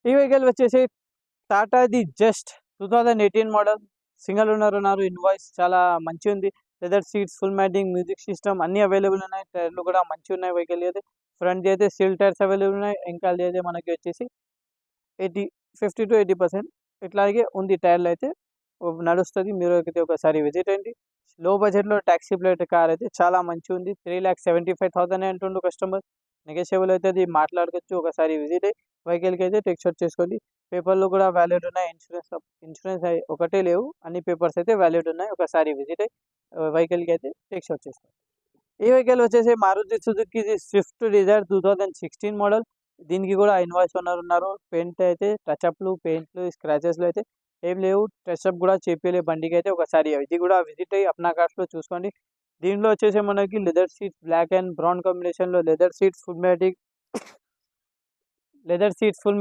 ఈ వెహికల్ వచ్చేసి టాటాది just 2018 model single owner ఉన్నారు. ఇన్వాయిస్ చాలా మంచి ఉంది. Leather seats, full matting, music system అన్నీ అవైలబుల్ ఉన్నాయి. టైర్లు కూడా మంచిగా ఉన్నాయి. వెహికల్ అయితే ఫ్రంట్ అయితే స్టీల్ టైర్స్ అవైలబుల్ ఉన్నాయి. ఇంకా అయితే మనకి వచ్చేసి 50 to 80% ఇట్లాగే ఉంది. టైర్లు అయితే నడుస్తుంది. మీరు అయితే ఒకసారి విజిట్ అయ్యండి. లో బడ్జెట్లో ట్యాక్సీ ప్లేట్ కార్ అయితే చాలా మంచిగా ఉంది. 3,75,000 అంటుండు కస్టమర్. నెగోషియబుల్ అయితే అది మాట్లాడుకోవచ్చు. ఒకసారి విజిట్ అయ్యి వెహికల్కి అయితే టెక్ షాట్ చేసుకోండి. పేపర్లు కూడా వ్యాలిడ్ ఉన్నాయి. ఇన్సూరెన్స్ ఒకటే లేవు, అన్ని పేపర్స్ అయితే వ్యాలిడ్ ఉన్నాయి. ఒకసారి విజిట్ అయ్యి వెహికల్కి అయితే టెక్ షాట్ చేసుకోండి. ఈ వెహికల్ వచ్చేసి Maruti Suzuki Swift Dzire 2016 model. దీనికి కూడా ఇన్వాయిస్ ఓనర్ ఉన్నారు. పెయింట్ అయితే టచ్అప్లు, పెయింట్లు, స్క్రాచెస్లు అయితే ఏం లేవు. టచ్అప్ కూడా చేపిలే బండికి అయితే. ఒకసారి ఇది కూడా విజిట్ అయ్యి అప్నా కార్స్లో చూసుకోండి. దీనిలో వచ్చేసి మనకి leather seats, black and brown కాంబినేషన్లో leather seats, full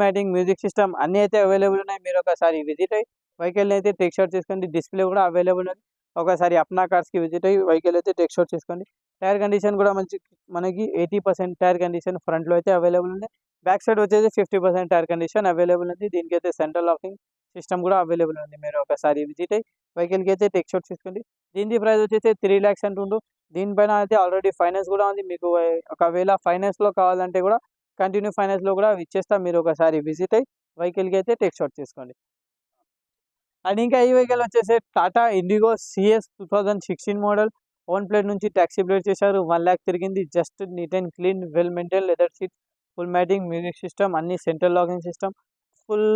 matting, music system అన్నీ అయితే అవైలబుల్ ఉన్నాయి. మీరు ఒకసారి విజిట్ అయ్యి వెహికల్ని అయితే టెక్ షాట్ చేసుకోండి. డిస్ప్లే కూడా అవైలబుల్ ఉంది. ఒకసారి అప్నా కార్స్కి విజిట్ అయ్యి వెహికల్ అయితే టెక్ షాట్ చేసుకోండి. టైర్ కండిషన్ కూడా మనకి 80% టైర్ కండిషన్ ఫ్రంట్లో అయితే అవైలబుల్ ఉంది. బ్యాక్ సైడ్ వచ్చేసి 50% టైర్ కండిషన్ అవైలబుల్ ఉంది. దీనికి అయితే సెంట్రల్ లాకింగ్ సిస్టమ్ కూడా అవైలబుల్ ఉంది. మీరు ఒకసారి విజిట్ అయ్యి వెహికల్కి అయితే టెక్ షాట్ చేసుకోండి. దీని ప్రైస్ వచ్చేసి 3 lakhs అంటుండు. దీనిపైన అయితే ఆల్రెడీ ఫైనాన్స్ కూడా ఉంది. మీకు ఒకవేళ ఫైనాన్స్లో కావాలంటే కూడా కంటిన్యూ ఫైనాన్స్లో కూడా ఇచ్చేస్తాం. మీరు ఒకసారి విజిట్ అయ్యి వెహికల్కి అయితే టెక్ షాట్ చేసుకోండి. అండ్ ఇంకా ఈ వెహికల్ వచ్చేసి Tata Indigo CS 2016 model. Own plate నుంచి ట్యాక్సీ ప్లేట్ చేశారు. 1 lakh తిరిగింది. Just neat and clean, well maintain, leather seat, full matting, music system, అన్ని central locking system, full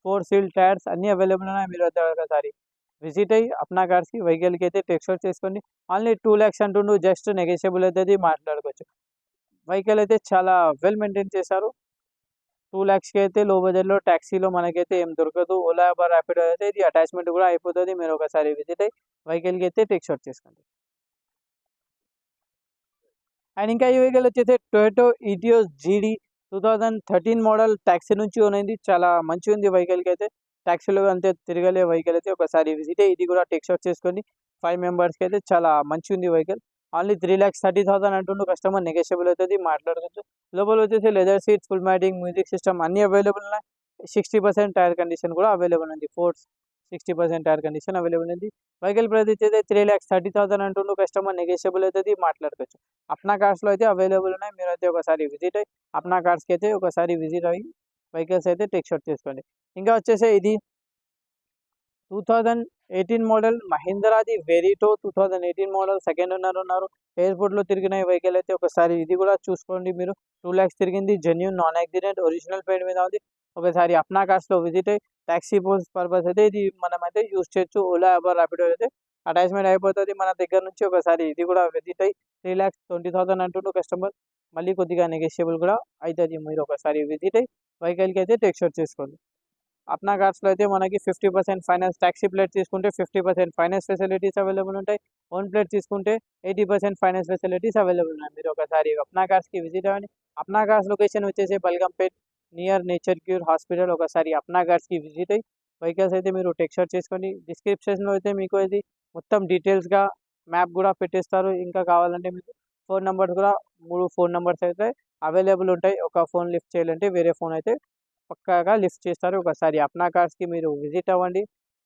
4 seal tyres అన్నీ అవైలబుల్ ఉన్నాయి. మీరు ఒకసారి విజిట్ అయ్యి అప్నా కార్స్కి వెహికల్కి అయితే టెక్ షాట్ చేసుకోండి. ఓన్లీ 2 lakhs అంటుండు. జస్ట్ నెగోషియబుల్ అవుతుంది, మాట్లాడుకోవచ్చు. వెహికల్ అయితే చాలా వెల్ మెయింటైన్ చేశారు. 2 lakhsకి అయితే లో బడ్జెట్లో ట్యాక్సీలో మనకైతే ఏం దొరకదు. ఓలా, ఉబర్, ర్యాపిడో అయితే ఇది అటాచ్మెంట్ కూడా అయిపోతుంది. మీరు ఒకసారి విజిట్ అయ్యి వెహికల్కి అయితే టెక్ షాట్ చేసుకోండి. అండ్ ఇంకా ఈ వెహికల్ వచ్చేసి టొయోటో ఇటియోస్ జీడీ 2013 మోడల్. ట్యాక్సీ నుంచి ఉన్నది. చాలా మంచిగా ఉంది వెహికల్కి అయితే. ట్యాక్సీలో అంతే తిరగలే వెహికల్ అయితే. ఒకసారి విజిట్ అయ్యి ఇది కూడా టెక్ షాట్ చేసుకోండి. 5 మెంబర్స్కి అయితే చాలా మంచిగా ఉంది వెహికల్. ఓన్లీ 3,30,000 అంటుండు కస్టమర్. నెగోషియబుల్ అవుతుంది, మాట్లాడుకోవచ్చు. లోపల వచ్చేసి leather seats, full matting, music system అన్నీ అవైలబుల్ ఉన్నాయి. 60% టైర్ కండిషన్ కూడా అవైలబుల్ ఉంది. 60% టైర్ కండిషన్ అవైలబుల్ ఉంది. వెహికల్ ప్రైస్ వచ్చేసి 3,30,000 అంటుండు కస్టమర్. నెగోషియబుల్ అవుతుంది, మాట్లాడుకోవచ్చు. అప్నా కార్స్లో అయితే అవైలబుల్ ఉన్నాయి. మీరు అయితే ఒకసారి విజిట్ అయ్యి అప్నా కార్స్కి అయితే ఒకసారి విజిట్ అయ్యి వెహికల్స్ అయితే టెక్ షాట్ చేసుకోండి. ఇంకా వచ్చేసి ఇది 2018 మోడల్ మహీంద్రాది వెరిటో 2018 మోడల్. సెకండ్ ఓనర్ ఉన్నారు. ఎయిర్పోర్ట్లో తిరిగిన వెహికల్ అయితే. ఒకసారి ఇది కూడా చూసుకోండి. మీరు 2 lakhs తిరిగింది. Genuine, non accident, original paint మీద ఉంది. ఒకసారి అప్నా కార్స్లో విజిట్ అయ్యి ట్యాక్సీ పర్పస్ అయితే ఇది మనమైతే యూజ్ చేయొచ్చు. ఓలా, ఉబర్, ర్యాపిడో అయితే అటాచ్మెంట్ అయిపోతుంది మన దగ్గర నుంచి. ఒకసారి ఇది కూడా విజిట్ అయ్యి 3,20,000 అంటుండు కస్టమర్. మళ్ళీ కొద్దిగా నెగోషియబుల్ కూడా అవుతుంది. మీరు ఒకసారి విజిట్ అయ్యి వెహికల్కి అయితే టెక్ షాట్ చేసుకోండి. అప్నా కార్స్లో అయితే మనకి 50% ఫైనాన్స్, ట్యాక్సీ ప్లేట్ తీసుకుంటే 50% ఫైనాన్స్ ఫెసిలిటీస్ అవైలబుల్ ఉంటాయి. ఓన్ ప్లేట్ తీసుకుంటే 80% ఫైనాన్స్ ఫెసిలిటీస్ అవైలబుల్ ఉన్నాయి. మీరు ఒకసారి అప్నా కార్స్కి విజిట్ అవ్వండి. అప్నా కార్స్ లొకేషన్ వచ్చేసి బల్గంపేట్, నియర్ నేచర్ క్యూర్ హాస్పిటల్. ఒకసారి అప్నా కార్స్కి విజిట్ అయ్యి వెహికల్స్ అయితే మీరు టెక్ షాట్ చేసుకోండి. డిస్క్రిప్షన్లో అయితే మీకు ఇది మొత్తం డీటెయిల్స్గా మ్యాప్ కూడా పెట్టేస్తారు. ఇంకా కావాలంటే మీకు ఫోన్ నెంబర్స్ కూడా 3 ఫోన్ నెంబర్స్ అయితే అవైలబుల్ ఉంటాయి. ఒక ఫోన్ లిఫ్ట్ చేయాలంటే వేరే ఫోన్ అయితే పక్కాగా లిఫ్ట్ చేస్తారు. ఒకసారి అప్నా కార్స్కి మీరు విజిట్ అవ్వండి.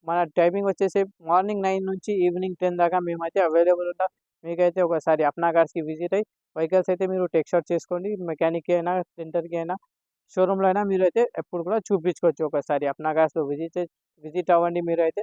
మన టైమింగ్ వచ్చేసి మార్నింగ్ 9 నుంచి ఈవినింగ్ 10 దాకా మేమైతే అవైలబుల్ ఉంటాం. మీకైతే ఒకసారి అప్నా కార్స్కి విజిట్ అయ్యి వెహికల్స్ అయితే మీరు టెక్ షాట్ చేసుకోండి. మెకానిక్కి అయినా, సెంటర్కి అయినా, షోరూంలో అయినా మీరు అయితే ఎప్పుడు కూడా చూపించుకోవచ్చు. ఒకసారి అప్నా కార్స్లో విజిట్ అవ్వండి. మీరు అయితే